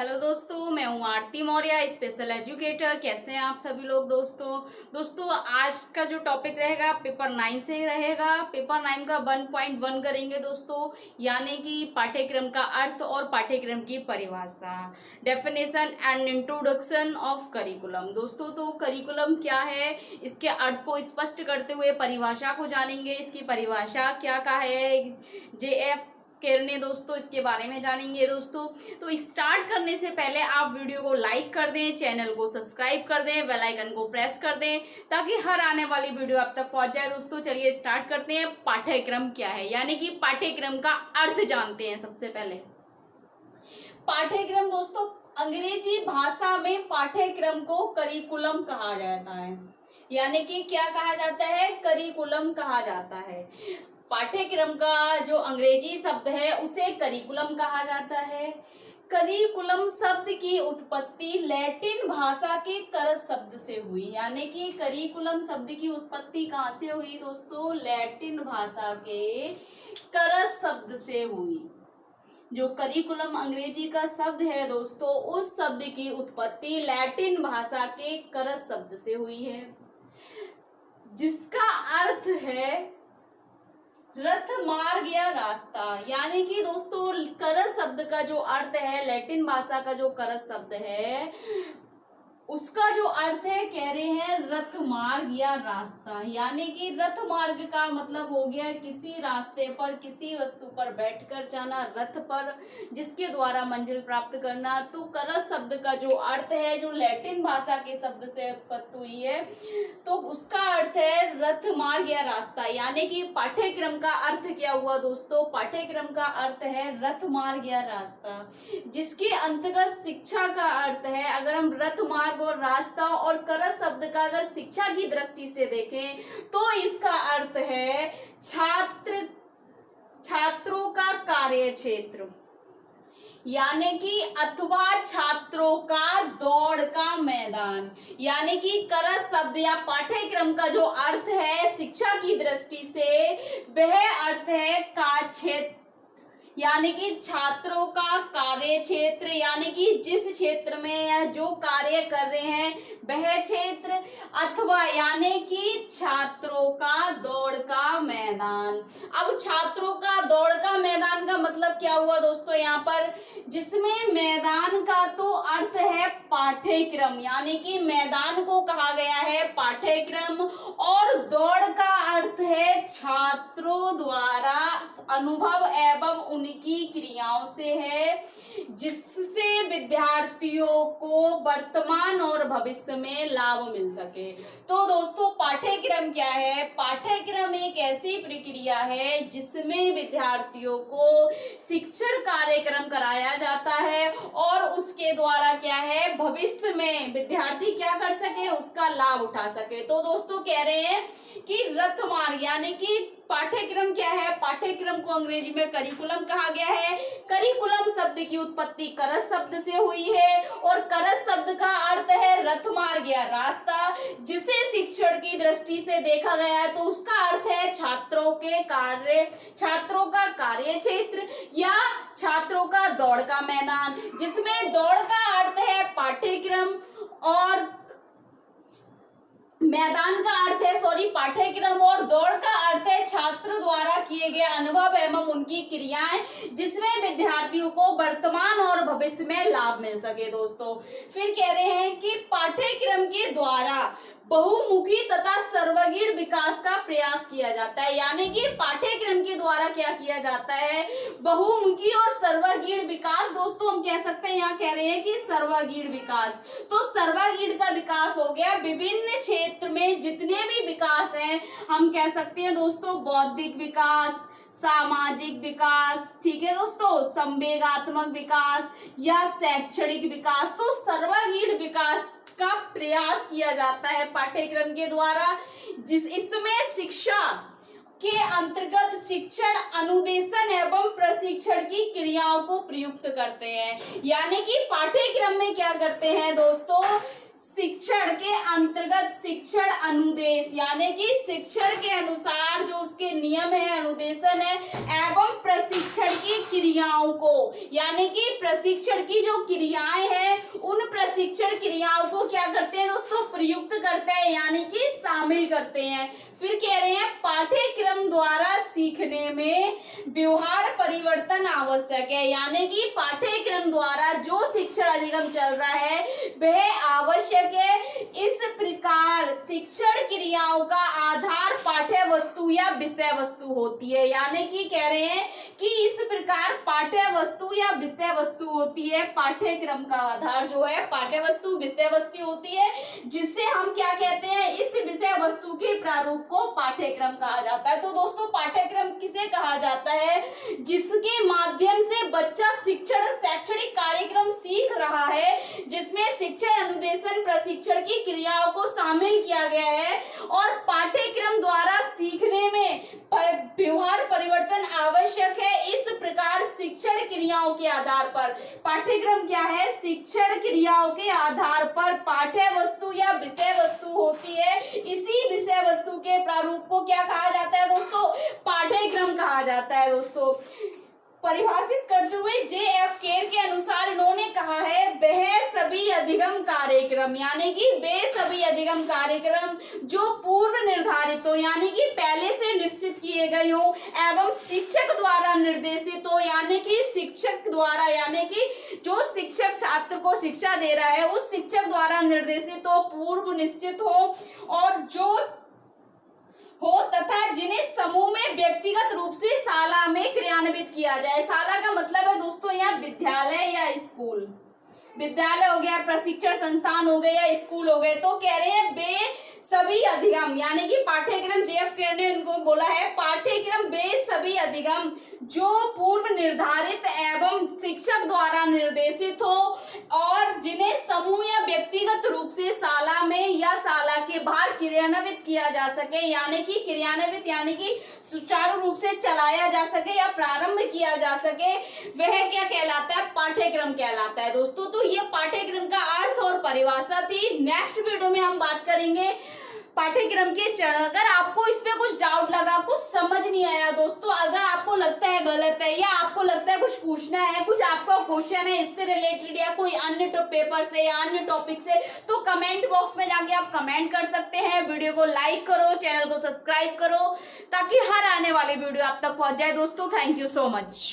Hello दोस्तों, मैं हूँ आरती मौर्य, स्पेशल एजुकेटर। कैसे हैं आप सभी लोग दोस्तों आज का जो टॉपिक रहेगा पेपर 9 से रहेगा। पेपर 9 का 1.1 करेंगे दोस्तों, यानी कि पाठ्यक्रम का अर्थ और पाठ्यक्रम की परिभाषा, definition and introduction of curriculum. दोस्तों तो करिकुलम क्या है, इसके अर्थ को स्पष्ट करते हुए परिभाषा को जानेंगे। इसकी परिभाषा क्या का है, JF केरने दोस्तों, इसके बारे में जानेंगे दोस्तों। तो स्टार्ट करने से पहले आप वीडियो को लाइक कर दें, चैनल को सब्सक्राइब कर दें, बेल आइकन को प्रेस कर दें ताकि हर आने वाली वीडियो आप तक पहुंच जाए। दोस्तों चलिए स्टार्ट करते हैं। पाठ्यक्रम क्या है, यानी कि पाठ्यक्रम का अर्थ जानते हैं। सबसे पहले पाठ्यक्रम दोस्तों, अंग्रेजी भाषा में पाठ्यक्रम को करिकुलम कहा जाता है, यानी कि क्या कहा जाता है, करिकुलम कहा जाता है। पाठ्यक्रम का जो अंग्रेजी शब्द है उसे करिकुलम कहा जाता है। करिकुलम शब्द की उत्पत्ति लैटिन भाषा के करस शब्द से हुई, यानी कि करिकुलम शब्द की उत्पत्ति कहाँ से हुई दोस्तों, लैटिन भाषा के करस शब्द से हुई। जो करिकुलम अंग्रेजी का शब्द है दोस्तों, उस शब्द की उत्पत्ति लैटिन भाषा के करस शब्द से हुई है, जिसका अर्थ है रथ मार्ग या रास्ता। यानी कि दोस्तों करस शब्द का जो अर्थ है, लैटिन भाषा का जो करस शब्द है उसका जो अर्थ है, कह रहे हैं रथ मार्ग या रास्ता। यानी कि रथ मार्ग का मतलब हो गया किसी रास्ते पर किसी वस्तु पर बैठकर जाना, रथ पर, जिसके द्वारा मंजिल प्राप्त करना। तो करस शब्द का जो अर्थ है, जो लैटिन भाषा के शब्द से उत्पत्ति हुई है, तो उसका अर्थ है रथ मार्ग या रास्ता। यानी कि पाठ्यक्रम का अर्थ क्या हुआ दोस्तों, पाठ्यक्रम का अर्थ है रथ मार्ग या रास्ता, जिसके अंतर्गत शिक्षा का अर्थ है। अगर हम रथ मार्ग और रास्ता और करस शब्द का अगर शिक्षा की दृष्टि से देखें तो इसका अर्थ है छात्रों का कार्य क्षेत्र, यानी कि अथवा छात्रों का दौड़ का मैदान। यानी कि करस शब्द या पाठ्यक्रम का जो अर्थ है शिक्षा की दृष्टि से, वह अर्थ है का क्षेत्र, यानी कि छात्रों का कार्य क्षेत्र, यानी कि जिस क्षेत्र में या जो कार्य कर रहे हैं वह क्षेत्र, अथवा यानी कि छात्रों का दौड़ का मैदान। अब छात्रों का दौड़ का मैदान का मतलब क्या हुआ दोस्तों, यहाँ पर जिसमें मैदान का तो अर्थ है पाठ्यक्रम, यानी कि मैदान को कहा गया है पाठ्यक्रम, और दौड़ का अर्थ है छात्रों द्वारा अनुभव एवं उनकी क्रियाओं से है, जिससे विद्यार्थियों को वर्तमान और भविष्य में लाभ मिल सके। तो दोस्तों पाठ्यक्रम क्या है, पाठ्यक्रम एक ऐसी प्रक्रिया है जिसमें विद्यार्थियों को शिक्षण कार्यक्रम कराया जाता है और उसके द्वारा क्या है, भविष्य में विद्यार्थी क्या कर सके, उसका लाभ उठा सके। तो दोस्तों कह रहे हैं कि रथ मार्ग, यानी कि पाठ्यक्रम क्या है, पाठ्यक्रम को अंग्रेजी में करिकुलम कहा गया है। करिकुलम शब्द की उत्पत्ति करस शब्द से हुई है और करस शब्द का अर्थ है रथ मार्ग या रास्ता, जिसे शिक्षण की दृष्टि से देखा गया है तो उसका अर्थ है छात्रों का कार्य क्षेत्र या छात्रों का दौड़ का मैदान, जिसमें दौड़ का अर्थ है पाठ्यक्रम और मैदान का अर्थ है पाठ्यक्रम, और दौड़ का अर्थ है छात्र द्वारा किए गए अनुभव एवं उनकी क्रियाएं, जिसमें विद्यार्थियों को वर्तमान और भविष्य में लाभ मिल सके। दोस्तों फिर कह रहे हैं कि पाठ्यक्रम के द्वारा बहुमुखी तथा सर्वगीण विकास का प्रयास किया जाता है, यानी कि पाठ्यक्रम के द्वारा क्या किया जाता है, बहुमुखी और सर्वगीण विकास। दोस्तों हम कह सकते हैं, यहाँ कह रहे हैं कि सर्वगीण विकास, तो सर्वगीण का विकास हो गया विभिन्न क्षेत्र में जितने भी विकास हैं, हम कह सकते हैं दोस्तों बौद्धिक विकास, सामाजिक विकास, ठीक है दोस्तों, संवेगात्मक विकास या शैक्षणिक विकास। तो सर्वगीण विकास का प्रयास किया जाता है पाठ्यक्रम के द्वारा, इसमें शिक्षा के अंतर्गत शिक्षण अनुदेशन एवं प्रशिक्षण की क्रियाओं को प्रयुक्त करते हैं। यानी कि पाठ्यक्रम में क्या करते हैं दोस्तों, शिक्षण के अंतर्गत शिक्षण अनुदेश यानी कि शिक्षण के अनुसार जो उसके नियम है, अनुदेशन है एवं प्रशिक्षण की क्रियाओं को, यानी कि प्रशिक्षण की जो क्रियाएं हैं उन प्रशिक्षण क्रियाओं को क्या करते हैं दोस्तों, प्रयुक्त करते हैं यानी कि शामिल करते हैं। फिर कह रहे हैं पाठ्यक्रम द्वारा सीखने में व्यवहार परिवर्तन आवश्यक है, यानी कि पाठ्यक्रम द्वारा जो शिक्षण अधिगम चल रहा है वह आवश्यक है। इस प्रकार शिक्षण क्रियाओं का आधार पाठ्य वस्तु या विषय वस्तु होती है, यानी कि कह रहे हैं कि इस प्रकार पाठ्य वस्तु या विषय वस्तु होती है। पाठ्यक्रम का आधार जो है पाठ्य वस्तु विषय वस्तु होती है, जिससे हम क्या कहते हैं, इस विषय वस्तु के प्रारूप को पाठ्यक्रम कहा जाता है। तो दोस्तों पाठ्यक्रम किसे कहा जाता है, जिसके माध्यम से बच्चा शिक्षण शैक्षणिक कार्यक्रम सीख रहा है, जिसमें शिक्षण अनुदेशन प्रशिक्षण की क्रियाओं को शामिल किया गया है और पाठ्यक्रम द्वारा सीखने में व्यवहार परिवर्तन आवश्यक है। इस प्रकार शिक्षण क्रियाओं के आधार पर पाठ्यक्रम क्या है, शिक्षण क्रियाओं के आधार पर पाठ्य वस्तु या विषय वस्तु होती है। इसी विषय वस्तु के प्रारूप को क्या कहा जाता है दोस्तों, पाठ्यक्रम कहा जाता है। दोस्तों परिभाषित करते हुए J.F. केर के अनुसार इन्होंने कहा है वह सभी अधिगम कार्यक्रम, यानी कि वे सभी अधिगम कार्यक्रम जो पूर्व निर्धारित हो यानी कि पहले से निश्चित किए गए हो एवं शिक्षक द्वारा निर्देशित हो, यानी कि शिक्षक द्वारा यानी कि जो शिक्षक छात्र को शिक्षा दे रहा है उस शिक्षक द्वारा निर्देशित हो, पूर्व निश्चित हो और जो हो तथा जिन्हें समूह में व्यक्तिगत रूप से शाला में क्रियान्वित किया जाए। शाला का मतलब है दोस्तों यहाँ विद्यालय या स्कूल, विद्यालय हो गया, प्रशिक्षण संस्थान हो गए या स्कूल हो गए। तो कह रहे हैं वे सभी अधिगम यानी कि पाठ्यक्रम J.F. केर ने इनको बोला है पाठ्यक्रम वे सभी अधिगम जो पूर्व निर्धारित एवं शिक्षक द्वारा निर्देशित हो और जिन्हें समूह या व्यक्तिगत रूप से शाला में या शाला के बाहर क्रियान्वित किया जा सके, यानी कि क्रियान्वित यानी कि सुचारू रूप से चलाया जा सके या प्रारंभ किया जा सके, वह क्या कहलाता है, पाठ्यक्रम कहलाता है। दोस्तों तो ये पाठ्यक्रम का अर्थ और परिभाषा थी। नेक्स्ट वीडियो में हम बात करेंगे पाठ्यक्रम के चरण। अगर आपको इस पे कुछ डाउट लगा, कुछ समझ नहीं आया दोस्तों, अगर आपको लगता है गलत है या आपको लगता है कुछ पूछना है, कुछ आपका क्वेश्चन है इससे रिलेटेड या कोई अन्य पेपर से या अन्य टॉपिक से, तो कमेंट बॉक्स में जाके आप कमेंट कर सकते हैं। वीडियो को लाइक करो, चैनल को सब्सक्राइब करो ताकि हर आने वाली वीडियो आप तक पहुंच जाए। दोस्तों थैंक यू सो मच।